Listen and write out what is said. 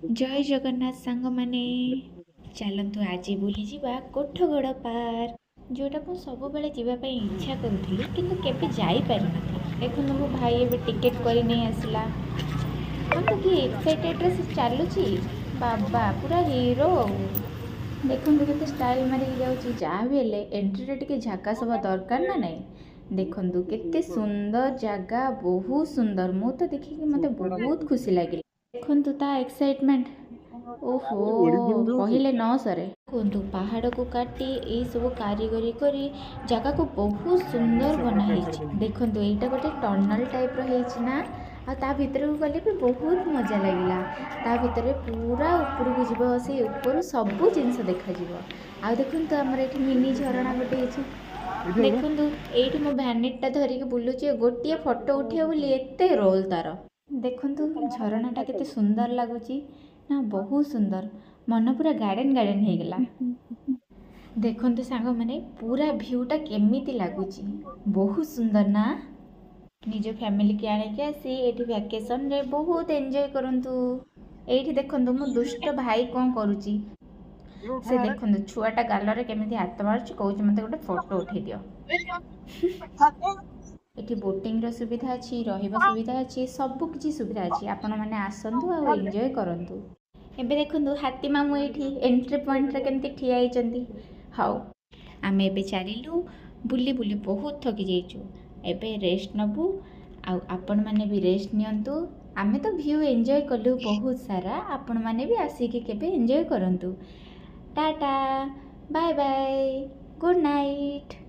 जय जगन्नाथ सांग माने चलतु आज बुली ଯିବା କୋଠଗଡ଼ ପାର୍କ जोटा ମୁଁ ସବୁବେଳେ ଯିବା ପାଇଁ ଇଚ୍ଛା କରୁଥିଲି କିନ୍ତୁ କେବେ ଯାଇପାରିନଥିଲି। ଦେଖନ୍ତୁ ମୋ ଭାଇ ଏବେ ଟିକେଟ୍ କରି ନେଇ ଆସିଲା। ଦେଖନ୍ତୁ କି ଏକ୍ସାଇଟେଡ଼୍ରେ ସେ ଚାଲୁଛି ବାବା ପୁରା ହିରୋ। ଦେଖନ୍ତୁ କେତେ ଷ୍ଟାଇଲ୍ ମାରିକି ଯାଉଛି। ଯାହା ବି ହେଲେ ଏଣ୍ଟ୍ରିରେ ଟିକେ ଝାକାସ୍ ହେବା ଦରକାର ନା ନାହିଁ। ଦେଖନ୍ତୁ କେତେ ସୁନ୍ଦର ଜାଗା, ବହୁତ ସୁନ୍ଦର। ମୁଁ ତ ଦେଖିକି ମୋତେ ବହୁତ ଖୁସି ଲାଗିଲା। ଦେଖନ୍ତୁ ତା ଏକ୍ସାଇଟମେଣ୍ଟ, ଓହୋ କହିଲେ ନ ସରେ। ଦେଖନ୍ତୁ ପାହାଡ଼କୁ କାଟି ଏଇସବୁ କାରିଗରୀ କରି ଜାଗାକୁ ବହୁତ ସୁନ୍ଦର ବନା ହେଇଛି। ଦେଖନ୍ତୁ ଏଇଟା ଗୋଟେ ଟନଲ୍ ଟାଇପ୍ର ହେଇଛି ନା, ଆଉ ତା ଭିତରକୁ ଗଲେ ବି ବହୁତ ମଜା ଲାଗିଲା। ତା ଭିତରେ ପୁରା ଉପରକୁ ଯିବ, ସେଇ ଉପରୁ ସବୁ ଜିନିଷ ଦେଖାଯିବ। ଆଉ ଦେଖନ୍ତୁ ଆମର ଏଠି ମିନି ଝରଣା ଗୋଟେ ହେଇଛି। ଦେଖନ୍ତୁ ଏଇଠି ମୋ ଭ୍ୟାନିଟଟା ଧରିକି ବୁଲୁଛି, ଗୋଟିଏ ଫଟୋ ଉଠିବ ବୋଲି ଏତେ ରୋଲ୍ ତାର। ଦେଖନ୍ତୁ ଝରଣାଟା କେତେ ସୁନ୍ଦର ଲାଗୁଛି ନା, ବହୁତ ସୁନ୍ଦର। ମନ ପୁରା ଗାର୍ଡେନ୍ ଗାର୍ଡେନ୍ ହେଇଗଲା। ଦେଖନ୍ତୁ ସାଙ୍ଗମାନେ ପୁରା ଭିୟୁଟା କେମିତି ଲାଗୁଛି, ବହୁତ ସୁନ୍ଦର ନା। ନିଜ ଫ୍ୟାମିଲିକି ଆଣିକି ଆସି ଏଠି ଭ୍ୟାକେସନ୍ରେ ବହୁତ ଏନ୍ଜୟ କରନ୍ତୁ। ଏଇଠି ଦେଖନ୍ତୁ ମୋ ଦୁଷ୍ଟ ଭାଇ କ'ଣ କରୁଛି। ସେ ଦେଖନ୍ତୁ ଛୁଆଟା ଗାଲରେ କେମିତି ହାତ ମାରୁଛି, କହୁଛି ମୋତେ ଗୋଟେ ଫଟୋ ଉଠେଇ ଦିଅ। ଏଠି ବୋଟିଂର ସୁବିଧା ଅଛି, ରହିବା ସୁବିଧା ଅଛି, ସବୁ କିଛି ସୁବିଧା ଅଛି। ଆପଣମାନେ ଆସନ୍ତୁ ଆଉ ଏନ୍ଜୟ କରନ୍ତୁ। ଏବେ ଦେଖନ୍ତୁ ହାତୀ ମାମୁଁ ଏଇଠି ଏଣ୍ଟ୍ରି ପଏଣ୍ଟରେ କେମିତି ଠିଆ ହେଇଛନ୍ତି। ହଉ ଆମେ ଏବେ ଚାଲିଲୁ, ବୁଲି ବୁଲି ବହୁତ ଥକି ଯାଇଛୁ। ଏବେ ରେଷ୍ଟ ନେବୁ, ଆଉ ଆପଣମାନେ ବି ରେଷ୍ଟ ନିଅନ୍ତୁ। ଆମେ ତ ଭିୟୁ ଏନ୍ଜୟ କଲୁ ବହୁତ ସାରା, ଆପଣମାନେ ବି ଆସିକି କେବେ ଏନ୍ଜୟ କରନ୍ତୁ। Tata, bye bye, good night.